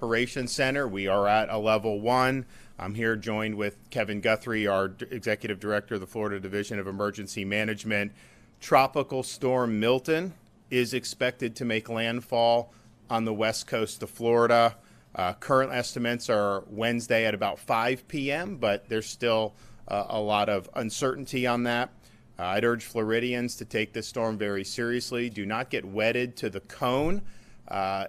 Operations Center. We are at a level 1. I'm here joined with Kevin Guthrie, our Executive Director of the Florida Division of Emergency Management. Tropical Storm Milton is expected to make landfall on the west coast of Florida. Current estimates are Wednesday at about 5 p.m., but there's still a lot of uncertainty on that. I'd urge Floridians to take this storm very seriously. Do not get wedded to the cone.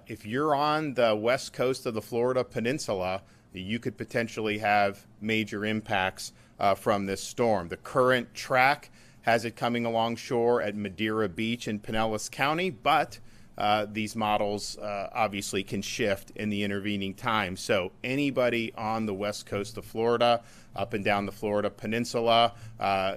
If you're on the west coast of the Florida Peninsula, you could potentially have major impacts from this storm. The current track has it coming along shore at Madeira Beach in Pinellas County, but these models obviously can shift in the intervening time. So anybody on the west coast of Florida, up and down the Florida Peninsula,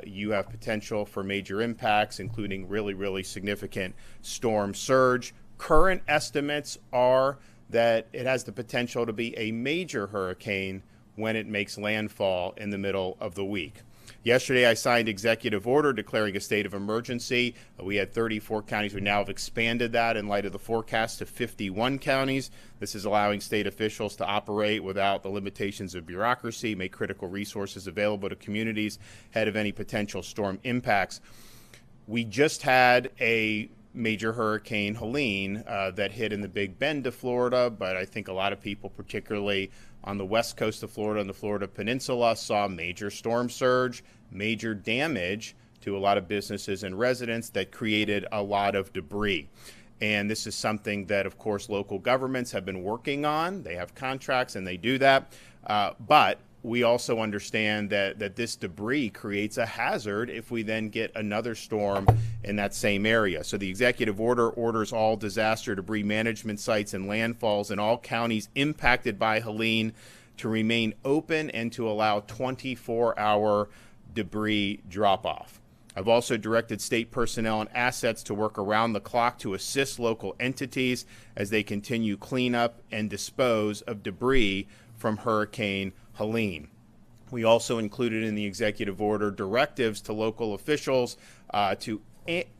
you have potential for major impacts, including really significant storm surge. Current estimates are that it has the potential to be a major hurricane when it makes landfall in the middle of the week. Yesterday, I signed executive order declaring a state of emergency. We had 34 counties. We now have expanded that in light of the forecast to 51 counties. This is allowing state officials to operate without the limitations of bureaucracy, make critical resources available to communities ahead of any potential storm impacts. We just had a major hurricane, Helene, that hit in the Big Bend of Florida, but I think a lot of people, particularly on the west coast of Florida and the Florida Peninsula, saw major storm surge, major damage to a lot of businesses and residents that created a lot of debris. And this is something that, of course, local governments have been working on. They have contracts and they do that. But we also understand that this debris creates a hazard if we then get another storm in that same area. So the executive order orders all disaster debris management sites and landfalls in all counties impacted by Helene to remain open and to allow 24-hour debris drop-off. I've also directed state personnel and assets to work around the clock to assist local entities as they continue cleanup and dispose of debris from Hurricane Helene. We also included in the executive order directives to local officials to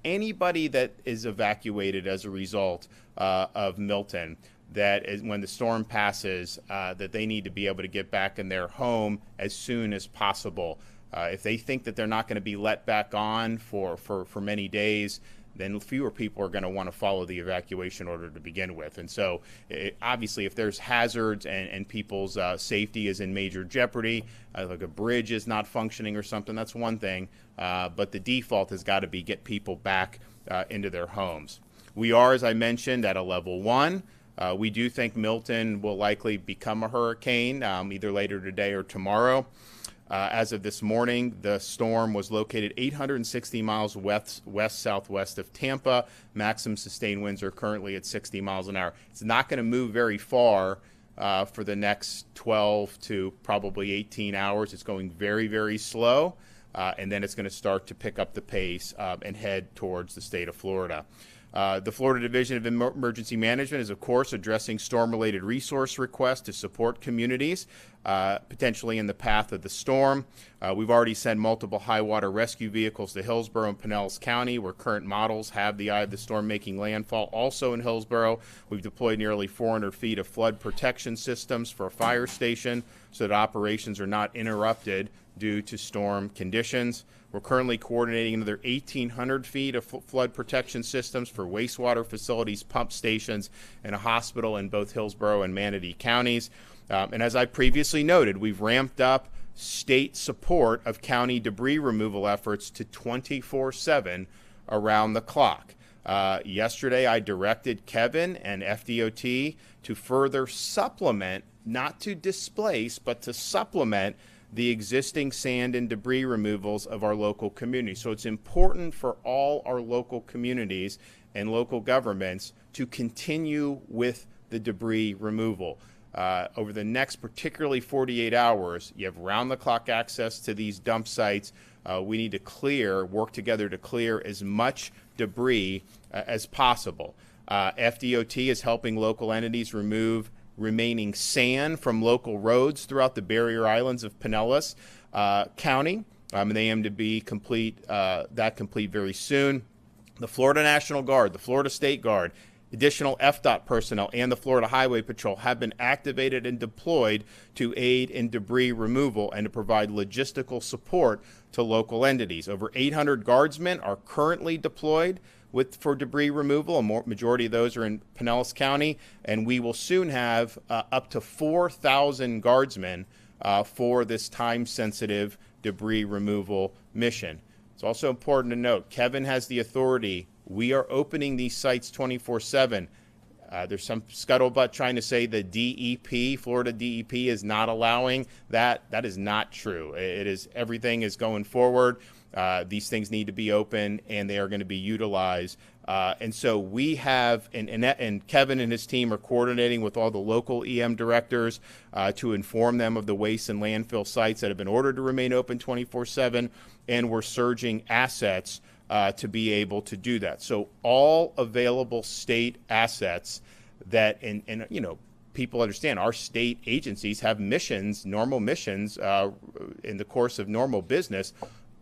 anybody that is evacuated as a result of Milton, that is, when the storm passes, that they need to be able to get back in their home as soon as possible. If they think that they're not going to be let back on for many days, then fewer people are going to want to follow the evacuation order to begin with. And so, obviously, if there's hazards and people's safety is in major jeopardy, like a bridge is not functioning or something, that's one thing. But the default has got to be get people back into their homes. We are, as I mentioned, at a level 1. We do think Milton will likely become a hurricane either later today or tomorrow. As of this morning, the storm was located 860 miles west-southwest of Tampa. Maximum sustained winds are currently at 60 miles an hour. It's not going to move very far for the next 12 to probably 18 hours. It's going very slow, and then it's going to start to pick up the pace and head towards the state of Florida. The Florida Division of Emergency Management is, of course, addressing storm-related resource requests to support communities, potentially in the path of the storm. We've already sent multiple high-water rescue vehicles to Hillsborough and Pinellas County, where current models have the eye of the storm making landfall. Also in Hillsborough, we've deployed nearly 400 feet of flood protection systems for a fire station so that operations are not interrupted due to storm conditions. We're currently coordinating another 1,800 feet of flood protection systems for wastewater facilities, pump stations, and a hospital in both Hillsborough and Manatee counties. And as I previously noted, we've ramped up state support of county debris removal efforts to 24/7 around the clock. Yesterday, I directed Kevin and FDOT to further supplement, not to displace, but to supplement the existing sand and debris removals of our local community. So it's important for all our local communities and local governments to continue with the debris removal. Over the next particularly 48 hours, you have round-the-clock access to these dump sites. We need to work together to clear as much debris as possible. FDOT is helping local entities remove remaining sand from local roads throughout the barrier islands of Pinellas County. And they aim to be complete very soon. The Florida National Guard, the Florida State Guard, Additional FDOT personnel and the Florida Highway Patrol have been activated and deployed to aid in debris removal and to provide logistical support to local entities. Over 800 guardsmen are currently deployed for debris removal. A majority of those are in Pinellas County, and we will soon have up to 4,000 guardsmen for this time-sensitive debris removal mission. It's also important to note, Kevin has the authority. We are opening these sites 24/7. There's some scuttlebutt trying to say the DEP, Florida DEP, is not allowing that. That is not true. It is, everything is going forward. These things need to be open, and they are going to be utilized. And so we have, and Kevin and his team are coordinating with all the local EM directors to inform them of the waste and landfill sites that have been ordered to remain open 24/7, and we're surging assets to be able to do that. So all available state assets that, and you know, people understand our state agencies have missions, normal missions in the course of normal business.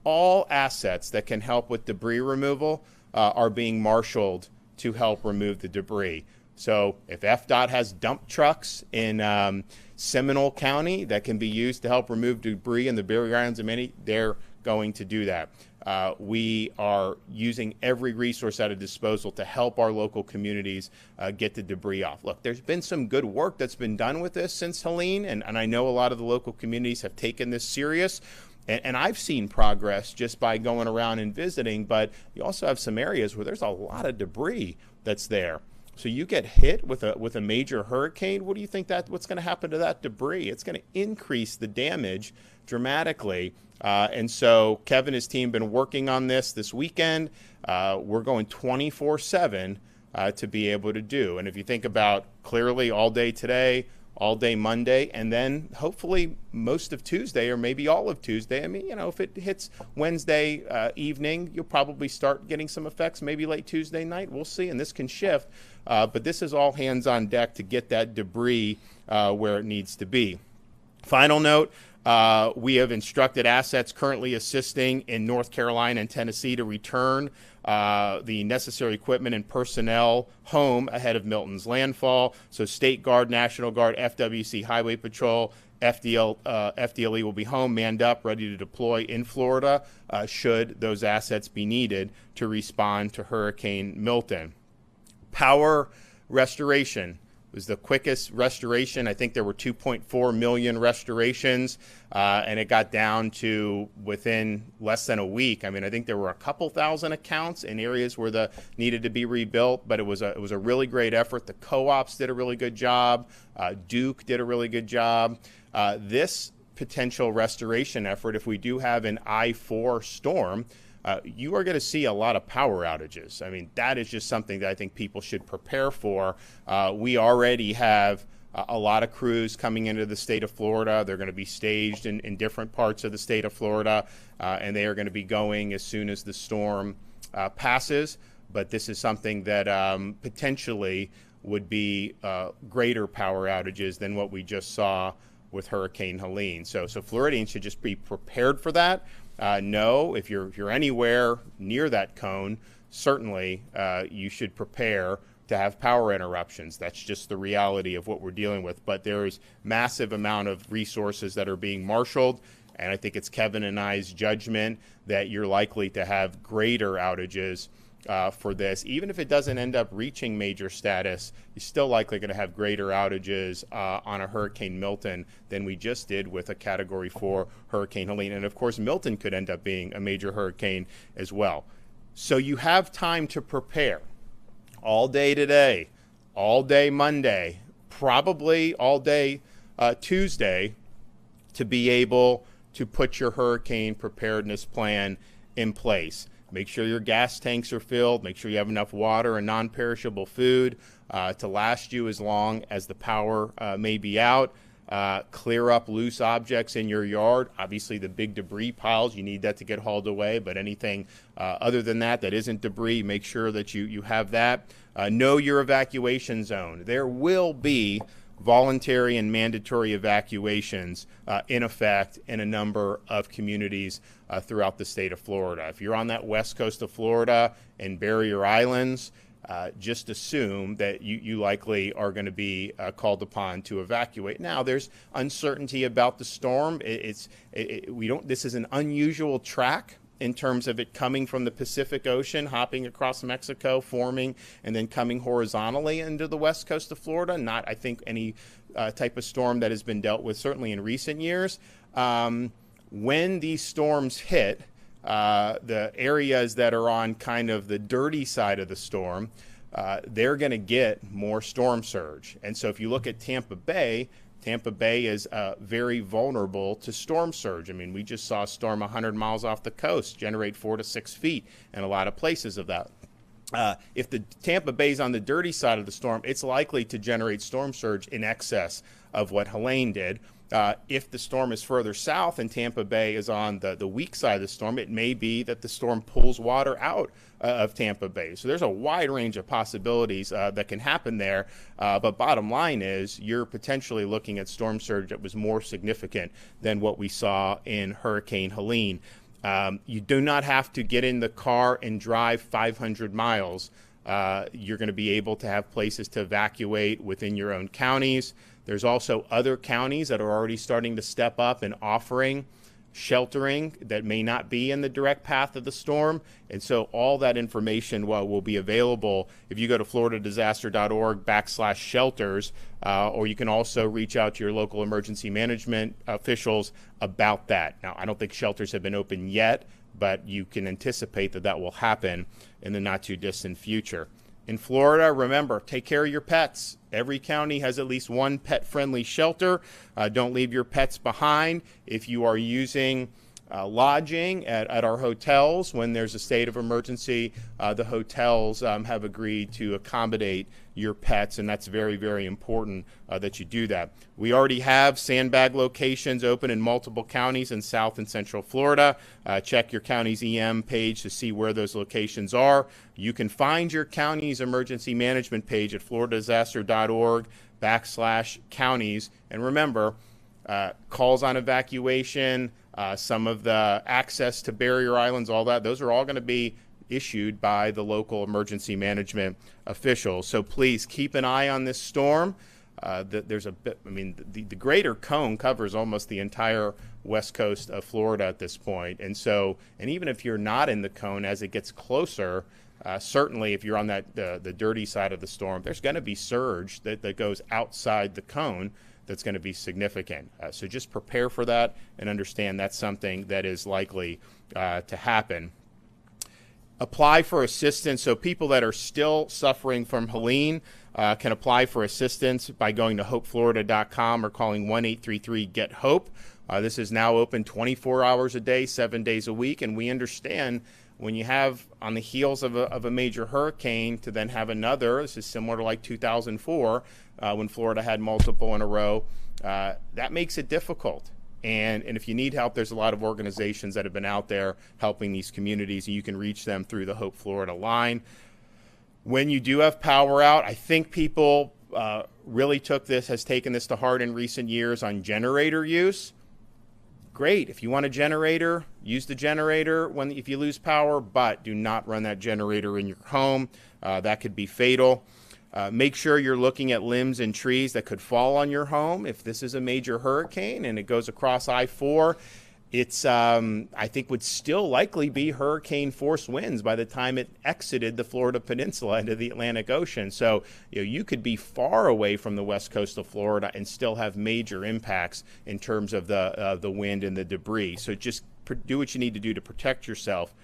All assets that can help with debris removal are being marshaled to help remove the debris. So if FDOT has dump trucks in Seminole County that can be used to help remove debris in the Barrier Islands and many, they're going to do that. We are using every resource at our disposal to help our local communities get the debris off. Look, there's been some good work that's been done with this since Helene, and I know a lot of the local communities have taken this serious. And I've seen progress just by going around and visiting, but you also have some areas where there's a lot of debris that's there. So you get hit with a major hurricane, what do you think what's going to happen to that debris? It's going to increase the damage dramatically. And so Kevin and his team have been working on this weekend. We're going 24/7 to be able to do. And if you think about clearly all day today, all day Monday, and then hopefully most of Tuesday or maybe all of Tuesday. I mean, you know, if it hits Wednesday evening, you'll probably start getting some effects, maybe late Tuesday night. We'll see, and this can shift. But this is all hands on deck to get that debris where it needs to be. Final note, we have instructed assets currently assisting in North Carolina and Tennessee to return the necessary equipment and personnel home ahead of Milton's landfall. So State Guard, National Guard, FWC, Highway Patrol, FDLE will be home, manned up, ready to deploy in Florida should those assets be needed to respond to Hurricane Milton. Power restoration was the quickest restoration. I think there were 2.4 million restorations, and it got down to within less than a week. I mean, I think there were a couple thousand accounts in areas where the needed to be rebuilt, but it was a really great effort. The co-ops did a really good job. Duke did a really good job. This potential restoration effort, if we do have an I-4 storm, you are going to see a lot of power outages. I mean, that is just something that I think people should prepare for. We already have a lot of crews coming into the state of Florida. They're going to be staged in different parts of the state of Florida, and they are going to be going as soon as the storm passes. But this is something that potentially would be greater power outages than what we just saw with Hurricane Helene. So Floridians should just be prepared for that. No, if you're anywhere near that cone, certainly you should prepare to have power interruptions. That's just the reality of what we're dealing with. But there is massive amount of resources that are being marshaled, and I think it's Kevin and I's judgment that you're likely to have greater outages for this. Even if it doesn't end up reaching major status, you're still likely going to have greater outages on a Hurricane Milton than we just did with a Category 4 Hurricane Helene. And of course, Milton could end up being a major hurricane as well. So you have time to prepare all day today, all day Monday, probably all day Tuesday to be able to put your hurricane preparedness plan in place. Make sure your gas tanks are filled. Make sure you have enough water and non-perishable food to last you as long as the power may be out. Clear up loose objects in your yard. Obviously, the big debris piles, you need that to get hauled away. But anything other than that isn't debris, make sure that you have that. Know your evacuation zone. There will be voluntary and mandatory evacuations in effect in a number of communities throughout the state of Florida. If you're on that west coast of Florida and Barrier Islands, just assume that you likely are going to be called upon to evacuate. Now, there's uncertainty about the storm. This is an unusual track in terms of it coming from the Pacific Ocean, hopping across Mexico, forming, and then coming horizontally into the west coast of Florida. Not, I think, any type of storm that has been dealt with, certainly in recent years. When these storms hit, the areas that are on kind of the dirty side of the storm, they're going to get more storm surge. And so if you look at Tampa Bay is very vulnerable to storm surge. I mean, we just saw a storm 100 miles off the coast generate 4 to 6 feet in a lot of places of that. If the Tampa Bay is on the dirty side of the storm, it's likely to generate storm surge in excess of what Helene did. If the storm is further south and Tampa Bay is on the weak side of the storm, it may be that the storm pulls water out of Tampa Bay. So there's a wide range of possibilities that can happen there. But bottom line is you're potentially looking at storm surge that was more significant than what we saw in Hurricane Helene. You do not have to get in the car and drive 500 miles. You're going to be able to have places to evacuate within your own counties. There's also other counties that are already starting to step up and offering sheltering that may not be in the direct path of the storm. And so all that information will be available if you go to floridadisaster.org/shelters, or you can also reach out to your local emergency management officials about that. Now, I don't think shelters have been open yet, but you can anticipate that will happen in the not too distant future. In Florida, remember, take care of your pets. Every county has at least one pet-friendly shelter. Don't leave your pets behind. If you are using lodging at our hotels when there's a state of emergency, the hotels have agreed to accommodate your pets, and that's very, very important that you do that. We already have sandbag locations open in multiple counties in South and Central Florida. Check your county's EM page to see where those locations are. You can find your county's emergency management page at floridadisaster.org/counties. And remember, calls on evacuation, some of the access to barrier islands, all that, those are all going to be issued by the local emergency management officials. So please keep an eye on this storm. There's a bit, I mean, the greater cone covers almost the entire west coast of Florida at this point. And so, and even if you're not in the cone, as it gets closer, certainly if you're on the dirty side of the storm, there's going to be surge that goes outside the cone that's going to be significant. So just prepare for that and understand that's something that is likely to happen. Apply for assistance. So people that are still suffering from Helene can apply for assistance by going to hopeflorida.com or calling 1-833-GET-HOPE. This is now open 24 hours a day, 7 days a week, and we understand when you have on the heels of a major hurricane to then have another, this is similar to like 2004 when Florida had multiple in a row, that makes it difficult. And if you need help, there's a lot of organizations that have been out there helping these communities, and you can reach them through the Hope Florida line. When you do have power out, I think people really has taken this to heart in recent years on generator use. Great. If you want a generator, use the generator if you lose power, but do not run that generator in your home. That could be fatal. Make sure you're looking at limbs and trees that could fall on your home. If this is a major hurricane and it goes across I-4, it's, I think, would still likely be hurricane force winds by the time it exited the Florida Peninsula into the Atlantic Ocean. So you could be far away from the west coast of Florida and still have major impacts in terms of the wind and the debris. So just do what you need to do to protect yourself.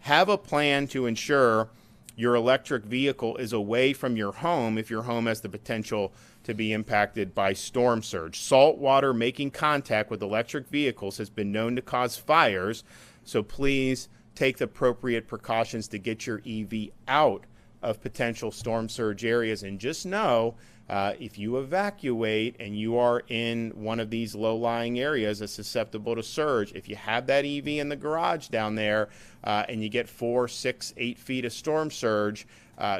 Have a plan to ensure your electric vehicle is away from your home if your home has the potential to be impacted by storm surge. Salt water making contact with electric vehicles has been known to cause fires, so please take the appropriate precautions to get your EV out of potential storm surge areas. And just know, if you evacuate and you are in one of these low-lying areas that's susceptible to surge, if you have that EV in the garage down there and you get 4, 6, 8 feet of storm surge,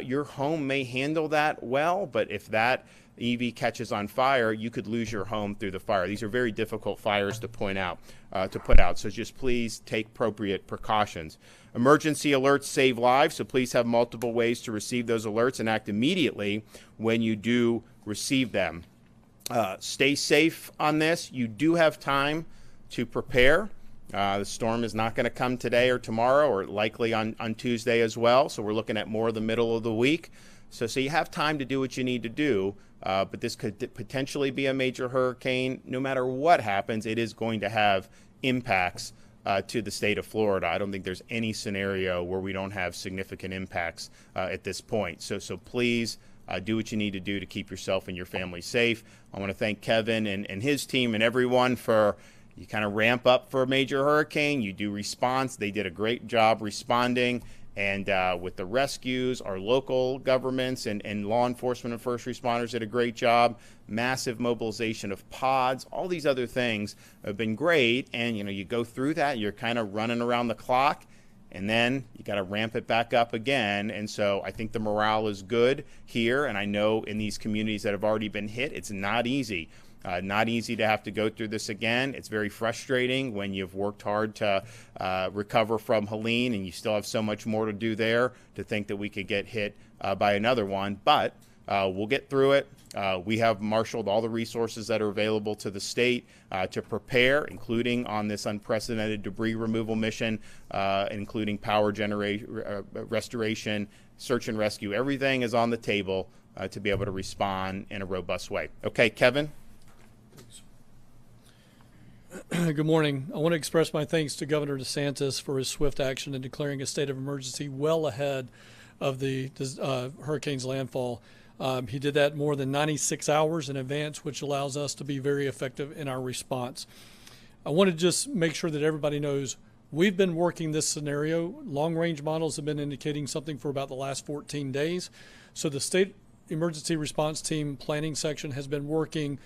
your home may handle that well, but if that EV catches on fire, you could lose your home through the fire. These are very difficult fires to put out. So just please take appropriate precautions. Emergency alerts save lives, so please have multiple ways to receive those alerts and act immediately when you do receive them. Stay safe on this. You do have time to prepare. The storm is not going to come today or tomorrow, or likely on Tuesday as well. So we're looking at more the middle of the week. So you have time to do what you need to do. But this could potentially be a major hurricane. No matter what happens, it is going to have impacts to the state of Florida. I don't think there's any scenario where we don't have significant impacts at this point. So please do what you need to do to keep yourself and your family safe. I want to thank Kevin and his team and everyone for you kind of ramp up for a major hurricane. You do response. They did a great job responding. And with the rescues, our local governments and law enforcement and first responders did a great job. Massive mobilization of pods, all these other things have been great. And, you go through that, you're kind of running around the clock, and then you got to ramp it back up again. And so I think the morale is good here. And I know in these communities that have already been hit, it's not easy. Not easy to have to go through this again. It's very frustrating when you've worked hard to recover from Helene and you still have so much more to do there, to think that we could get hit by another one. But we'll get through it. We have marshaled all the resources that are available to the state to prepare, including on this unprecedented debris removal mission, including power restoration, search and rescue. Everything is on the table to be able to respond in a robust way. Okay, Kevin? Good morning. I want to express my thanks to Governor DeSantis for his swift action in declaring a state of emergency well ahead of the hurricane's landfall. He did that more than 96 hours in advance, which allows us to be very effective in our response. I want to just make sure that everybody knows we've been working this scenario. Long-range models have been indicating something for about the last 14 days. So the state emergency response team planning section has been working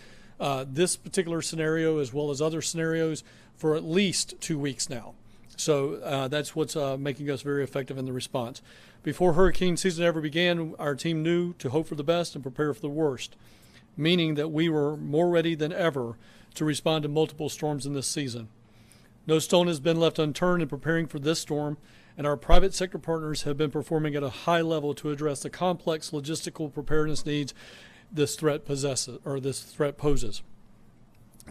this particular scenario as well as other scenarios for at least 2 weeks now. So that's what's making us very effective in the response. Before hurricane season ever began, our team knew to hope for the best and prepare for the worst, meaning that we were more ready than ever to respond to multiple storms in this season. No stone has been left unturned in preparing for this storm, and our private sector partners have been performing at a high level to address the complex logistical preparedness needs this threat poses.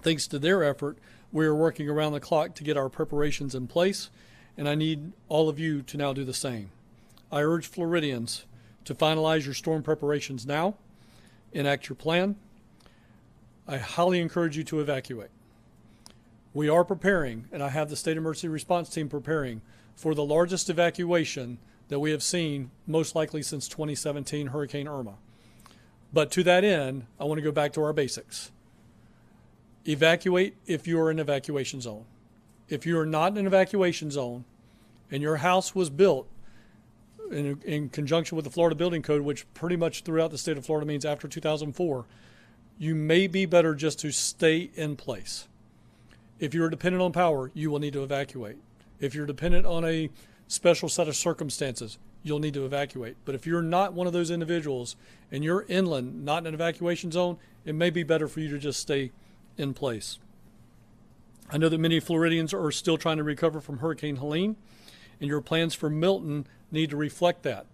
Thanks to their effort, we are working around the clock to get our preparations in place, and I need all of you to now do the same. I urge Floridians to finalize your storm preparations now, enact your plan. I highly encourage you to evacuate. We are preparing, and I have the state emergency response team preparing for the largest evacuation that we have seen, most likely since 2017 Hurricane Irma. But to that end, I want to go back to our basics. Evacuate if you are in an evacuation zone. If you are not in an evacuation zone and your house was built in conjunction with the Florida Building Code, which pretty much throughout the state of Florida means after 2004, you may be better just to stay in place. If you're dependent on power, you will need to evacuate. If you're dependent on a special set of circumstances, you'll need to evacuate. But if you're not one of those individuals and you're inland, not in an evacuation zone, it may be better for you to just stay in place. I know that many Floridians are still trying to recover from Hurricane Helene, and your plans for Milton need to reflect that.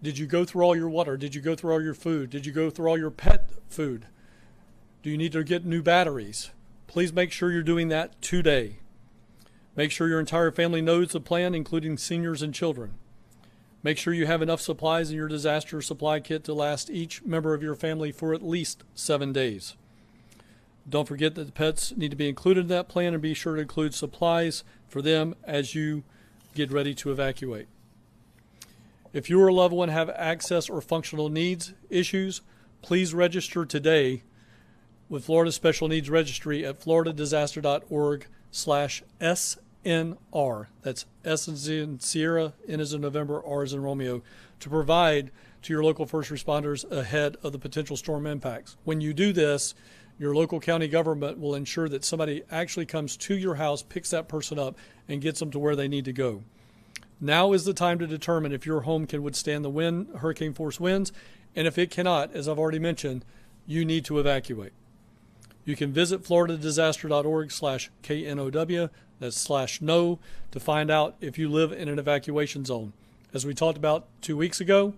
Did you go through all your water? Did you go through all your food? Did you go through all your pet food? Do you need to get new batteries? Please make sure you're doing that today. Make sure your entire family knows the plan, including seniors and children. Make sure you have enough supplies in your disaster supply kit to last each member of your family for at least 7 days. Don't forget that the pets need to be included in that plan, and be sure to include supplies for them as you get ready to evacuate. If you or a loved one have access or functional needs issues, please register today with Florida Special Needs Registry at floridadisaster.org/SNR. That's S as in Sierra, N as in November, R as in Romeo, to provide to your local first responders ahead of the potential storm impacts. When you do this, your local county government will ensure that somebody actually comes to your house, picks that person up, and gets them to where they need to go. Now is the time to determine if your home can withstand the hurricane force winds, and if it cannot, as I've already mentioned, you need to evacuate. You can visit floridadisaster.org/KNOW, that's /no, to find out if you live in an evacuation zone. As we talked about 2 weeks ago,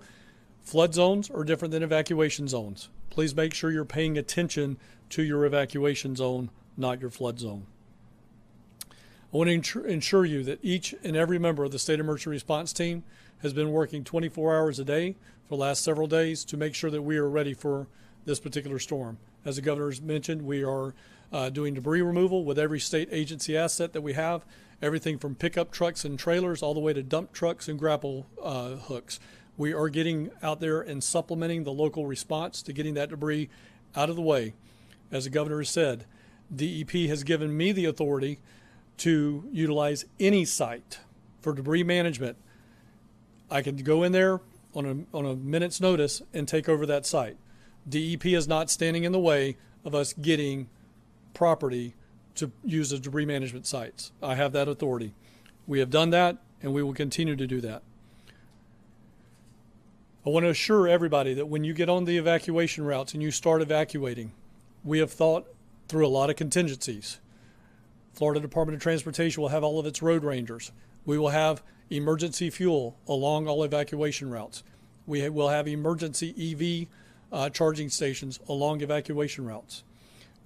flood zones are different than evacuation zones. Please make sure you're paying attention to your evacuation zone, not your flood zone. I want to ensure you that each and every member of the State Emergency Response Team has been working 24 hours a day for the last several days to make sure that we are ready for this particular storm. As the governor has mentioned, we are doing debris removal with every state agency asset that we have, everything from pickup trucks and trailers all the way to dump trucks and grapple hooks. We are getting out there and supplementing the local response to getting that debris out of the way. As the governor has said, DEP has given me the authority to utilize any site for debris management. I can go in there on a minute's notice and take over that site. DEP is not standing in the way of us getting property to use as debris management sites. I have that authority. We have done that, and we will continue to do that. I want to assure everybody that when you get on the evacuation routes and you start evacuating, we have thought through a lot of contingencies. Florida Department of Transportation will have all of its road rangers. We will have emergency fuel along all evacuation routes. We will have emergency EV charging stations along evacuation routes.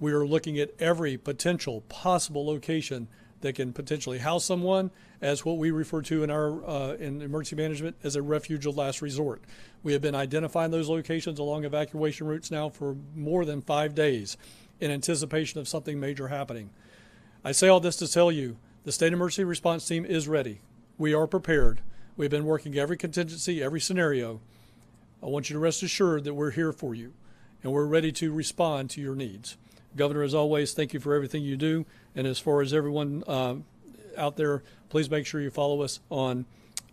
We are looking at every potential possible location that can potentially house someone as what we refer to in our in emergency management as a refuge of last resort. We have been identifying those locations along evacuation routes now for more than 5 days in anticipation of something major happening. I say all this to tell you the State Emergency Response Team is ready. We are prepared. We've been working every contingency, every scenario. I want you to rest assured that we're here for you and we're ready to respond to your needs. Governor, as always, thank you for everything you do. And as far as everyone out there, please make sure you follow us on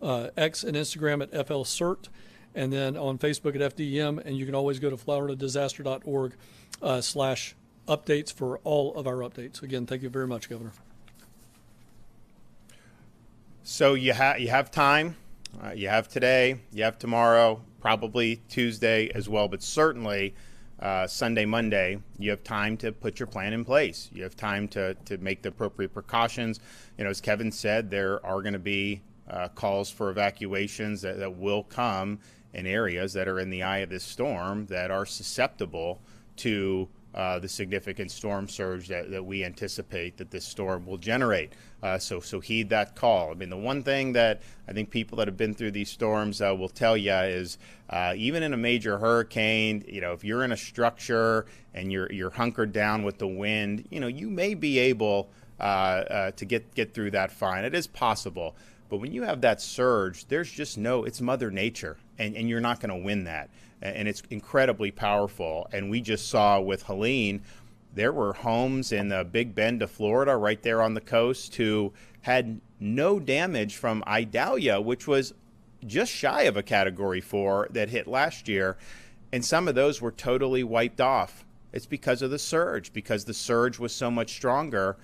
X and Instagram at FLCERT, and then on Facebook at FDEM. And you can always go to floridadisaster.org/updates for all of our updates. Again, thank you very much, Governor. So you have time. You have today. You have tomorrow. Probably Tuesday as well, but certainly Sunday, Monday, you have time to put your plan in place. You have time to make the appropriate precautions. You know, as Kevin said, there are going to be calls for evacuations that will come in areas that are in the eye of this storm that are susceptible to the significant storm surge that we anticipate that this storm will generate. So heed that call. I mean, the one thing that I think people that have been through these storms will tell you is even in a major hurricane, you know, if you're in a structure and you're hunkered down with the wind, you know, you may be able to get through that fine. It is possible. But when you have that surge, there's just it's Mother Nature, and you're not going to win that. And it's incredibly powerful. And we just saw with Helene, there were homes in the Big Bend of Florida, right there on the coast, who had no damage from Idalia, which was just shy of a Category 4 that hit last year. And some of those were totally wiped off. It's because of the surge, because the surge was so much stronger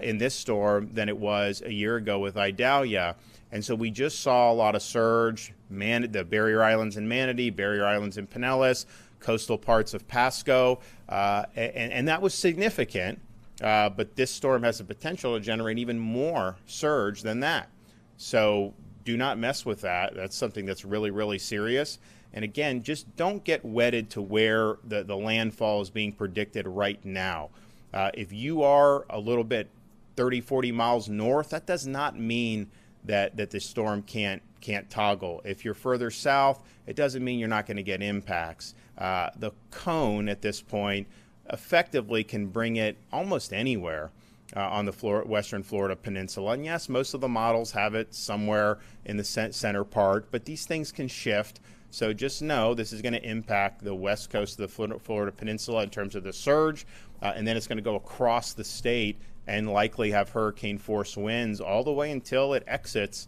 in this storm than it was a year ago with Idalia. And so we just saw a lot of surge, the barrier islands in Manatee, barrier islands in Pinellas, coastal parts of Pasco, and that was significant. But this storm has the potential to generate even more surge than that. So do not mess with that. That's something that's really, really serious. And again, just don't get wedded to where the landfall is being predicted right now. If you are a little bit 30, 40 miles north, that does not mean that the storm can't toggle. If you're further south, it doesn't mean you're not going to get impacts. The cone at this point effectively can bring it almost anywhere on the western Florida peninsula. And yes, most of the models have it somewhere in the center part, but these things can shift. So just know this is going to impact the west coast of the Florida peninsula in terms of the surge, and then it's going to go across the state and likely have hurricane force winds all the way until it exits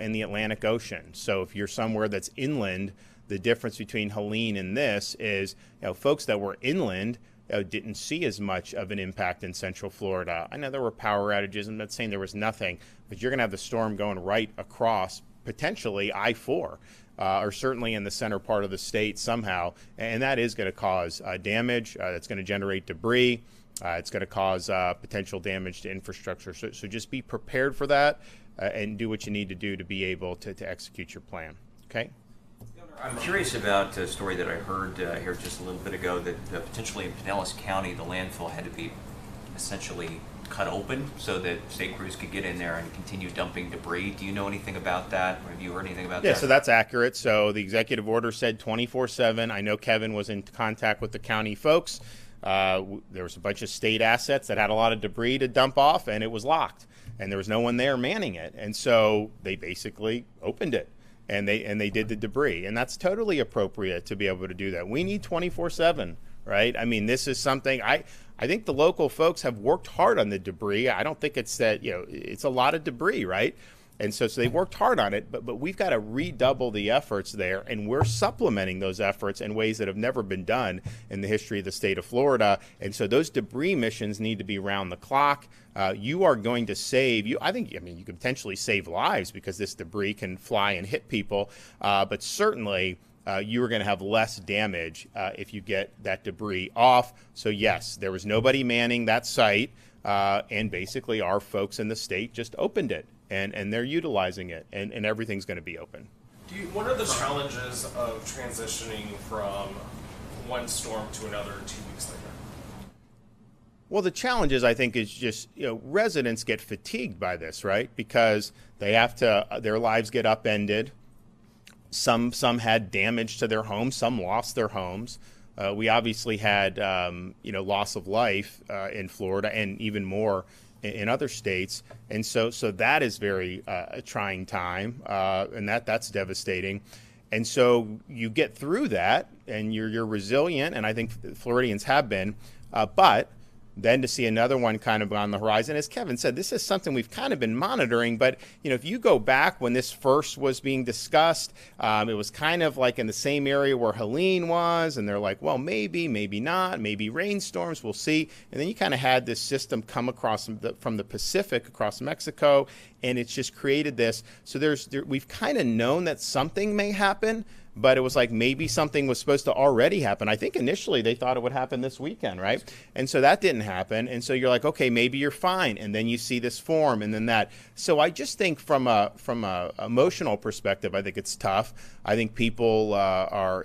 in the Atlantic Ocean. So if you're somewhere that's inland, the difference between Helene and this is, folks that were inland didn't see as much of an impact in Central Florida. I know there were power outages. I'm not saying there was nothing, but you're going to have the storm going right across potentially I-4. Or certainly in the center part of the state somehow, and that is going to cause damage. That's going to generate debris. It's going to cause potential damage to infrastructure. So just be prepared for that and do what you need to do to be able to execute your plan. Okay? I'm curious about a story that I heard here just a little bit ago that potentially in Pinellas County, the landfill had to be essentially cut open so that state crews could get in there and continue dumping debris. Do you know anything about that? Or have you heard anything about that? Yeah, so that's accurate. So the executive order said 24/7. I know Kevin was in contact with the county folks. There was a bunch of state assets that had a lot of debris to dump off, and it was locked, and there was no one there manning it. And so they basically opened it, and they did the debris, and that's totally appropriate to be able to do that. We need 24/7, right? I mean, this is something I think the local folks have worked hard on the debris. I don't think it's that, it's a lot of debris, right? And so they've worked hard on it, but we've got to redouble the efforts there, and we're supplementing those efforts in ways that have never been done in the history of the state of Florida. And so those debris missions need to be round the clock. You are going to save, you can potentially save lives because this debris can fly and hit people, but certainly you are going to have less damage if you get that debris off. So yes, there was nobody manning that site, and basically our folks in the state just opened it, and they're utilizing it, and everything's going to be open. What are the challenges of transitioning from one storm to another 2 weeks later? Well, the challenges, I think, is just, residents get fatigued by this, right? Because they have to, their lives get upended. Some had damage to their homes. Some lost their homes. We obviously had, loss of life in Florida, and even more in other states. And so that is very a trying time, and that's devastating. And so you get through that, and you're resilient, and I think Floridians have been, but then to see another one kind of on the horizon, as Kevin said, this is something we've kind of been monitoring. But, if you go back when this first was being discussed, it was kind of like in the same area where Helene was. And they're like, well, maybe not, maybe rainstorms, we'll see. And then you kind of had this system come across from the Pacific across Mexico. And it's just created this. So we've kind of known that something may happen. But it was like maybe something was supposed to already happen. I think initially they thought it would happen this weekend, right? And so that didn't happen. And so you're like, okay, maybe you're fine. And then you see this form and then that. So I just think from a emotional perspective, I think it's tough. I think people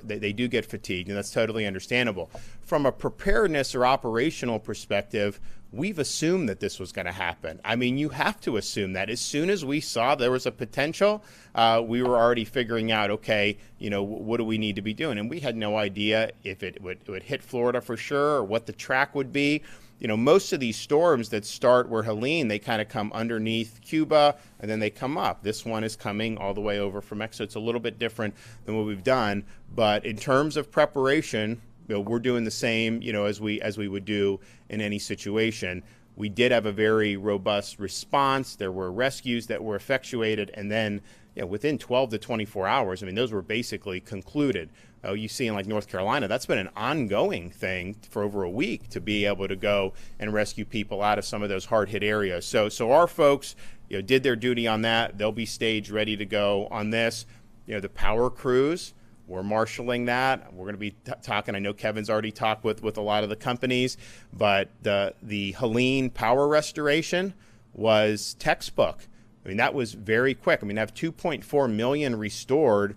they do get fatigued, and that's totally understandable. From a preparedness or operational perspective, we've assumed that this was going to happen. I mean, you have to assume that. As soon as we saw there was a potential, we were already figuring out, okay, what do we need to be doing? And we had no idea if it would hit Florida for sure, or what the track would be. Most of these storms that start where Helene, they kind of come underneath Cuba, and then they come up. This one is coming all the way over from Mexico. It's a little bit different than what we've done. But in terms of preparation, we're doing the same, as we would do in any situation. We did have a very robust response. There were rescues that were effectuated, and then within 12 to 24 hours, those were basically concluded. You see in like North Carolina, that's been an ongoing thing for over a week to be able to go and rescue people out of some of those hard-hit areas. So our folks, did their duty on that. They'll be staged, ready to go on this. The power crews, we're marshaling that. We're going to be talking. I know Kevin's already talked with a lot of the companies, but the Helene power restoration was textbook. That was very quick. I have 2.4 million restored,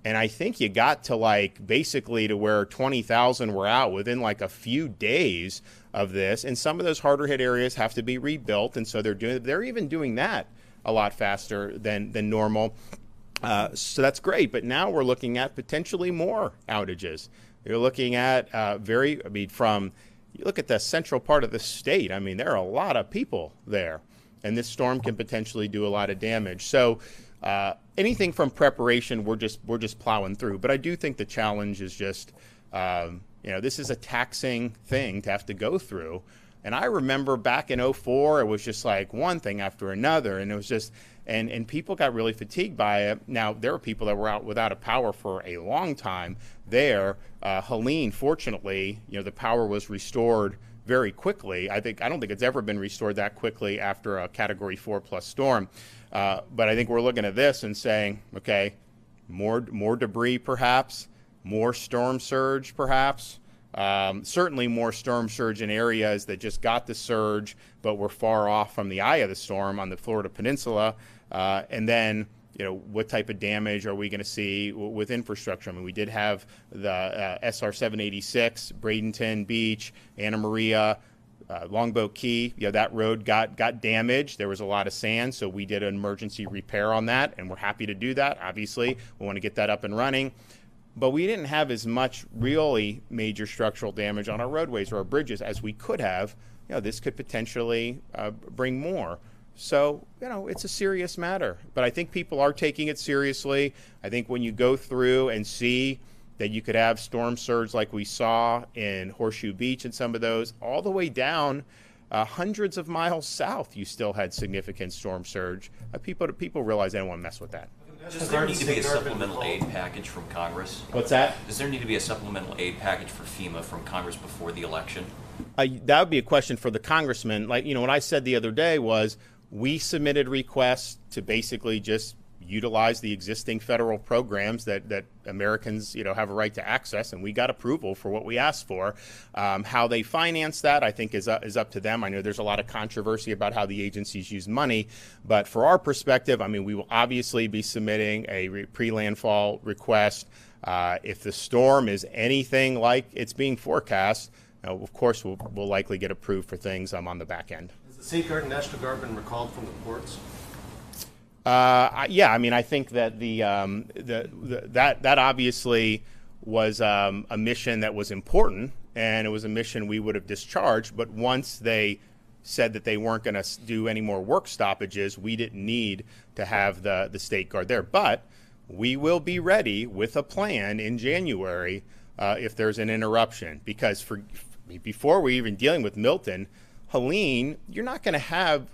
and I think you got to basically to where 20,000 were out within a few days of this. And some of those harder hit areas have to be rebuilt, and so they're even doing that a lot faster than normal. So that's great, but now we're looking at potentially more outages. You're looking at you look at the central part of the state. There are a lot of people there, and this storm can potentially do a lot of damage. So anything from preparation, we're just plowing through. But I do think the challenge is just, this is a taxing thing to have to go through. And I remember back in 2004, it was just like one thing after another, and it was just. And people got really fatigued by it. Now, there were people that were out without a power for a long time there. Helene, fortunately, the power was restored very quickly. I don't think it's ever been restored that quickly after a Category 4+ storm. But I think we're looking at this and saying, okay, more debris perhaps, more storm surge perhaps. Certainly more storm surge in areas that just got the surge but were far off from the eye of the storm on the Florida Peninsula. And then, what type of damage are we going to see with infrastructure? I mean, we did have the SR 786, Bradenton Beach, Anna Maria, Longboat Key. That road got damaged. There was a lot of sand, so we did an emergency repair on that, and we're happy to do that. Obviously, we want to get that up and running. But we didn't have as much really major structural damage on our roadways or our bridges as we could have. This could potentially bring more. So, it's a serious matter. But I think people are taking it seriously. I think when you go through and see that you could have storm surge like we saw in Horseshoe Beach and some of those, all the way down hundreds of miles south, you still had significant storm surge. People realize they don't want to mess with that. Does there need to be a supplemental aid package from Congress? What's that? Does there need to be a supplemental aid package for FEMA from Congress before the election? That would be a question for the congressman. What I said the other day was we submitted requests to basically just utilize the existing federal programs that Americans, have a right to access, and we got approval for what we asked for. How they finance that, I think, is up to them. I know there's a lot of controversy about how the agencies use money, but for our perspective, we will obviously be submitting a pre-landfall request. If the storm is anything like it's being forecast, of course, we'll likely get approved for things on the back end. Has the Safeguard and National Guard been recalled from the ports? I think that that obviously was a mission that was important, and it was a mission we would have discharged. But once they said that they weren't going to do any more work stoppages, we didn't need to have the State Guard there. But we will be ready with a plan in January if there's an interruption, because before we're even dealing with Milton, Helene, you're not going to have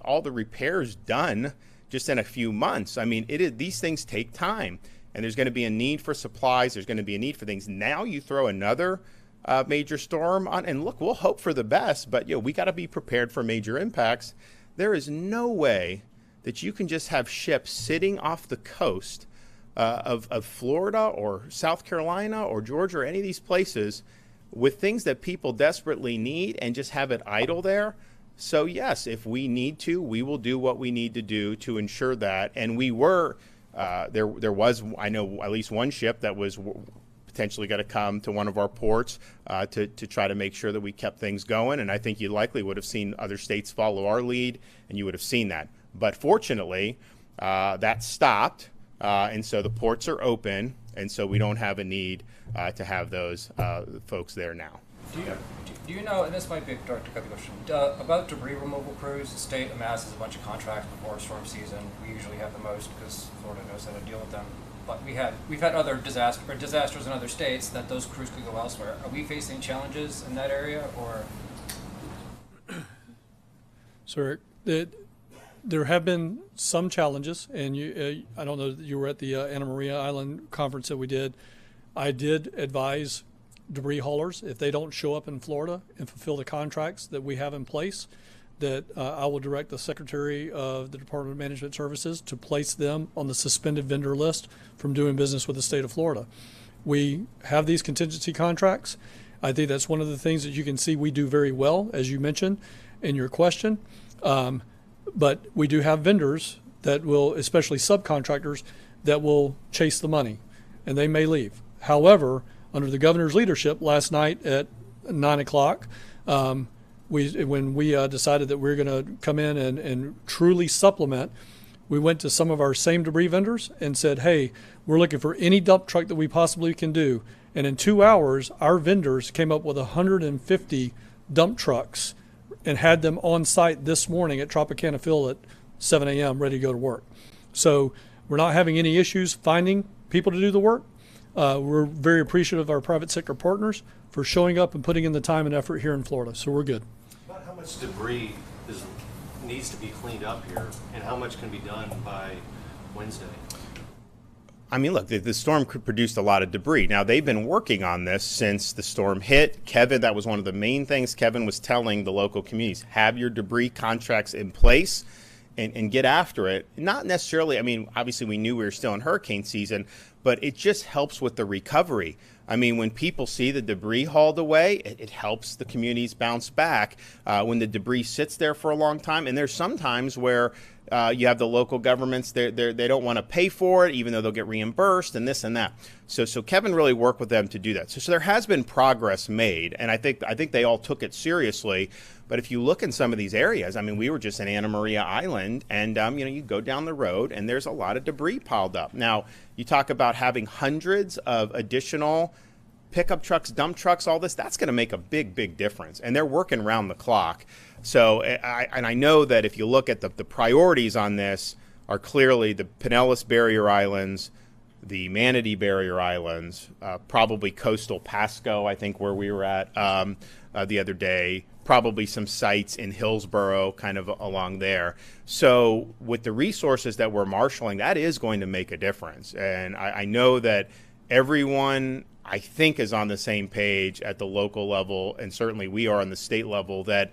all the repairs done just in a few months. These things take time, and there's going to be a need for supplies. There's going to be a need for things. Now you throw another major storm on, and look, we'll hope for the best, but we got to be prepared for major impacts. There is no way that you can just have ships sitting off the coast of Florida or South Carolina or Georgia or any of these places with things that people desperately need and just have it idle there. So yes, if we need to, we will do what we need to do to ensure that. And we were, there was, I know, at least one ship that was potentially going to come to one of our ports to try to make sure that we kept things going. And I think you likely would have seen other states follow our lead, and you would have seen that. But fortunately, that stopped, and so the ports are open, and so we don't have a need to have those folks there now. Do you know, and this might be a direct question, about debris removal crews? The state amasses a bunch of contracts before storm season. We usually have the most because Florida knows how to deal with them. But we've had other disasters in other states that those crews could go elsewhere. Are we facing challenges in that area, or? So there have been some challenges, and I don't know that you were at the Anna Maria Island conference that we did. I did advise debris haulers, if they don't show up in Florida and fulfill the contracts that we have in place, that I will direct the Secretary of the Department of Management Services to place them on the suspended vendor list from doing business with the state of Florida. We have these contingency contracts. I think that's one of the things that you can see we do very well, as you mentioned in your question. But we do have vendors that will, especially subcontractors, that will chase the money, and they may leave. However, under the governor's leadership last night at 9 o'clock, when we decided that we were going to come in and truly supplement, we went to some of our same debris vendors and said, hey, we're looking for any dump truck that we possibly can do. And in 2 hours, our vendors came up with 150 dump trucks and had them on site this morning at Tropicana Field at 7 a.m. ready to go to work. So we're not having any issues finding people to do the work. We're very appreciative of our private sector partners for showing up and putting in the time and effort here in Florida. So we're good. About how much debris needs to be cleaned up here, and how much can be done by Wednesday? I mean, look, the storm produced a lot of debris. Now, they've been working on this since the storm hit. Kevin, that was one of the main things Kevin was telling the local communities. Have your debris contracts in place and get after it. Not necessarily, I mean, obviously we knew we were still in hurricane season, but it just helps with the recovery. I mean, when people see the debris hauled away, it helps the communities bounce back. When the debris sits there for a long time, and there's some times where you have the local governments, they don't want to pay for it, even though they'll get reimbursed and this and that. So Kevin really worked with them to do that. So there has been progress made, and I think they all took it seriously. But if you look in some of these areas, I mean, we were just in Anna Maria Island, and you go down the road, and there's a lot of debris piled up. Now, you talk about having hundreds of additional pickup trucks, dump trucks, all this, that's going to make a big, big difference. And they're working around the clock. So, I know that if you look at the priorities on this are clearly the Pinellas Barrier Islands, the Manatee Barrier Islands, probably coastal Pasco, I think, where we were at the other day, probably some sites in Hillsborough, kind of along there. So with the resources that we're marshaling, that is going to make a difference. And I know that everyone, I think, is on the same page at the local level, and certainly we are on the state level, that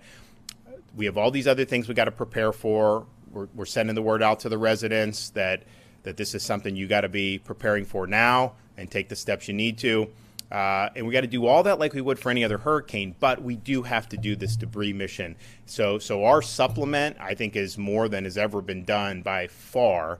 we have all these other things we got to prepare for. We're sending the word out to the residents that this is something you got to be preparing for now and take the steps you need to. And we got to do all that like we would for any other hurricane, but we do have to do this debris mission. So our supplement, I think, is more than has ever been done by far,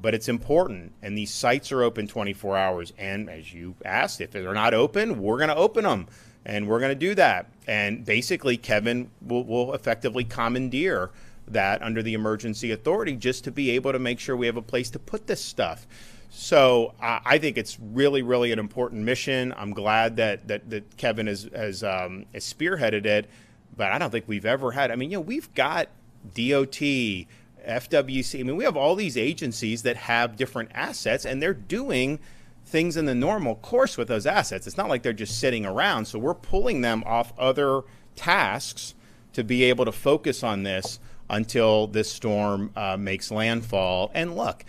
but it's important. And these sites are open 24 hours. And as you asked, if they're not open, we're going to open them, and we're going to do that. And basically, Kevin will effectively commandeer that under the emergency authority just to be able to make sure we have a place to put this stuff. So I think it's really, really an important mission. I'm glad that Kevin has spearheaded it, but I don't think we've ever had. I mean, we've got DOT, FWC. I mean, we have all these agencies that have different assets, and they're doing things in the normal course with those assets. It's not like they're just sitting around. So we're pulling them off other tasks to be able to focus on this until this storm makes landfall. And look,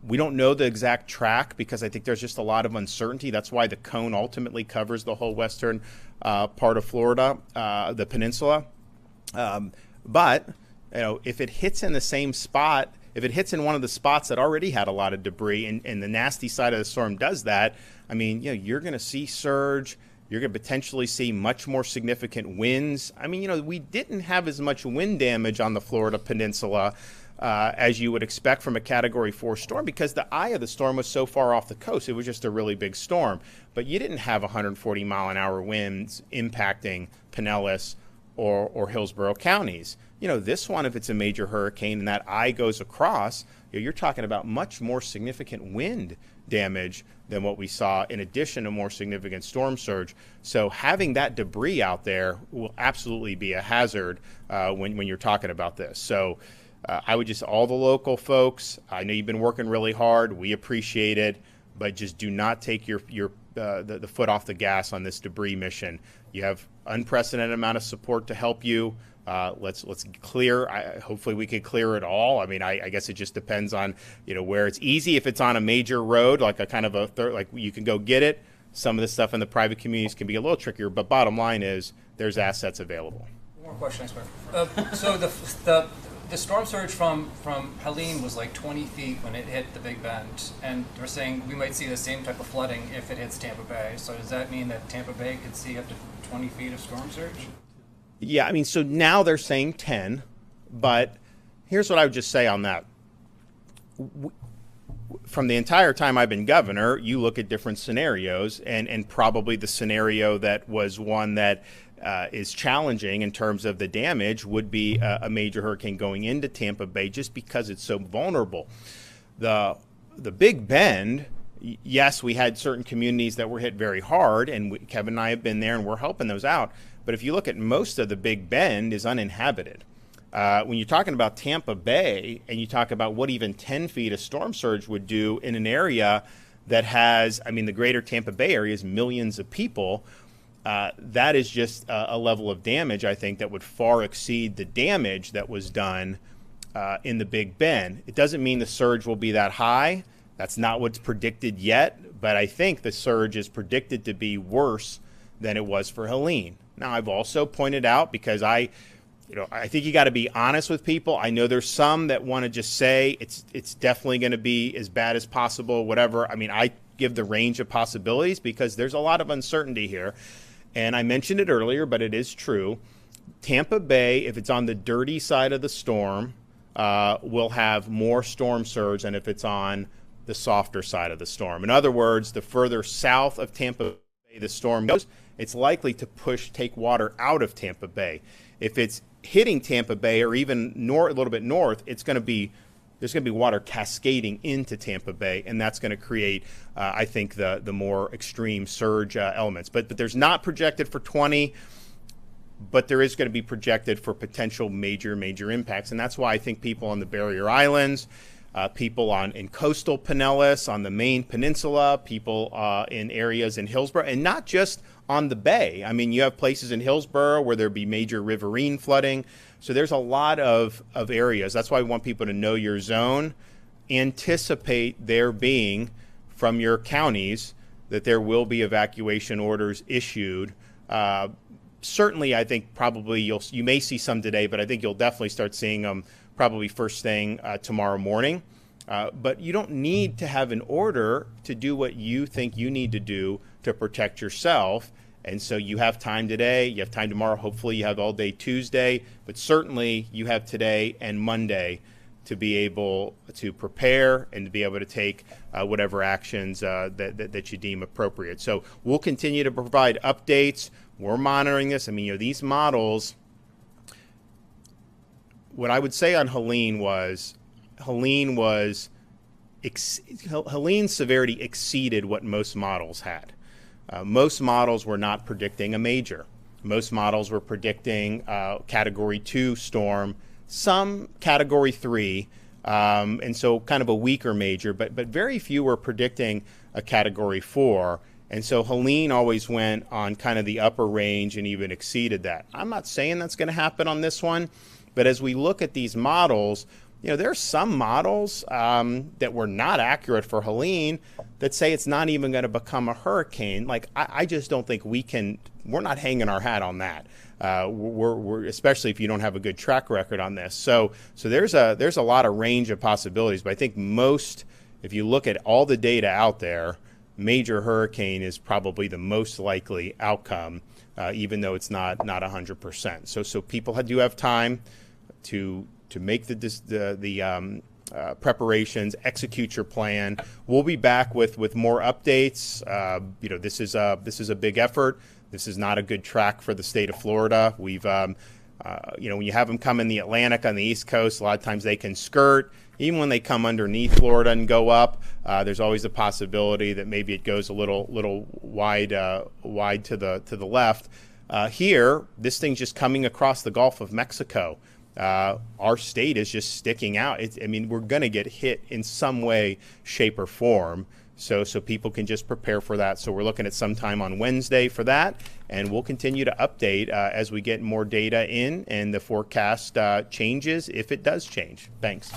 we don't know the exact track because I think there's just a lot of uncertainty. That's why the cone ultimately covers the whole western part of Florida, the peninsula. But if it hits in the same spot, if it hits in one of the spots that already had a lot of debris, and the nasty side of the storm does that, I mean, you're going to see surge. You're going to potentially see much more significant winds. I mean, we didn't have as much wind damage on the Florida peninsula as you would expect from a Category 4 storm because the eye of the storm was so far off the coast. It was just a really big storm. But you didn't have 140-mile-an-hour winds impacting Pinellas or Hillsborough counties. This one, if it's a major hurricane and that eye goes across, you're talking about much more significant wind damage than what we saw, in addition to more significant storm surge. So having that debris out there will absolutely be a hazard when you're talking about this. So I would just, all the local folks, I know you've been working really hard. We appreciate it, but just do not take the foot off the gas on this debris mission. You have unprecedented amount of support to help you. Let's clear. Hopefully we can clear it all. I mean, I guess it just depends on where it's easy. If it's on a major road, like a kind of like you can go get it. Some of the stuff in the private communities can be a little trickier. But bottom line is there's assets available. One more question, I swear. So the storm surge from Helene was like 20 feet when it hit the Big Bend, and they're saying we might see the same type of flooding if it hits Tampa Bay. So does that mean that Tampa Bay could see up to 20 feet of storm surge? Yeah, I mean, so now they're saying 10, but here's what I would just say on that. From the entire time I've been governor, you look at different scenarios, and probably the scenario that was one that is challenging in terms of the damage would be a major hurricane going into Tampa Bay just because it's so vulnerable. The Big Bend, yes, we had certain communities that were hit very hard, and Kevin and I have been there, and we're helping those out. But if you look at most of the Big Bend is uninhabited. When you're talking about Tampa Bay and you talk about what even 10 feet of storm surge would do in an area that has, I mean, the greater Tampa Bay area is millions of people, that is just a level of damage, I think, that would far exceed the damage that was done in the Big Bend. It doesn't mean the surge will be that high, That's not what's predicted yet, but I think the surge is predicted to be worse than it was for Helene. Now, I've also pointed out, because I think you got to be honest with people. I know there's some that want to just say it's definitely going to be as bad as possible, whatever. I mean, I give the range of possibilities because there's a lot of uncertainty here. And I mentioned it earlier, but it is true. Tampa Bay, if it's on the dirty side of the storm, will have more storm surge than if it's on the softer side of the storm. In other words, the further south of Tampa Bay the storm goes, it's likely to take water out of Tampa Bay. If it's hitting Tampa Bay or even a little bit north, there's going to be water cascading into Tampa Bay, and that's going to create, I think, the more extreme surge elements. But there's not projected for 20, but there is going to be projected for potential major impacts, and that's why I think people on the Barrier Islands, people in coastal Pinellas, on the Maine Peninsula, people in areas in Hillsborough, and not just on the bay. I mean, you have places in Hillsborough where there'd be major riverine flooding. So there's a lot of areas. That's why we want people to know your zone. Anticipate there being, from your counties, that there will be evacuation orders issued. Certainly, I think probably you may see some today, but I think you'll definitely start seeing them probably first thing tomorrow morning. But you don't need to have an order to do what you think you need to do to protect yourself. And so you have time today, you have time tomorrow, hopefully you have all day Tuesday, but certainly you have today and Monday to be able to prepare and to be able to take whatever actions that you deem appropriate. So we'll continue to provide updates. We're monitoring this. I mean, these models, what I would say on Helene's severity exceeded what most models had. Most models were not predicting a major. Most models were predicting Category 2 storm, some Category 3, and so kind of a weaker major, but very few were predicting a Category 4. And so Helene always went on kind of the upper range and even exceeded that. I'm not saying that's going to happen on this one, but as we look at these models, there are some models that were not accurate for Helene that say it's not even going to become a hurricane. Like, I just don't think we're not hanging our hat on that. We're especially if you don't have a good track record on this. So there's a lot of range of possibilities, but I think if you look at all the data out there, major hurricane is probably the most likely outcome, even though it's not 100%. So people do have time to make the preparations, execute your plan. We'll be back with more updates. This is a big effort. This is not a good track for the state of Florida. We've when you have them come in the Atlantic on the East Coast, a lot of times they can skirt. Even when they come underneath Florida and go up, there's always a possibility that maybe it goes a little wide to the left. Here, this thing's just coming across the Gulf of Mexico. Our state is just sticking out. We're going to get hit in some way, shape, or form. So people can just prepare for that. So we're looking at sometime on Wednesday for that, and we'll continue to update as we get more data in and the forecast changes if it does change. Thanks.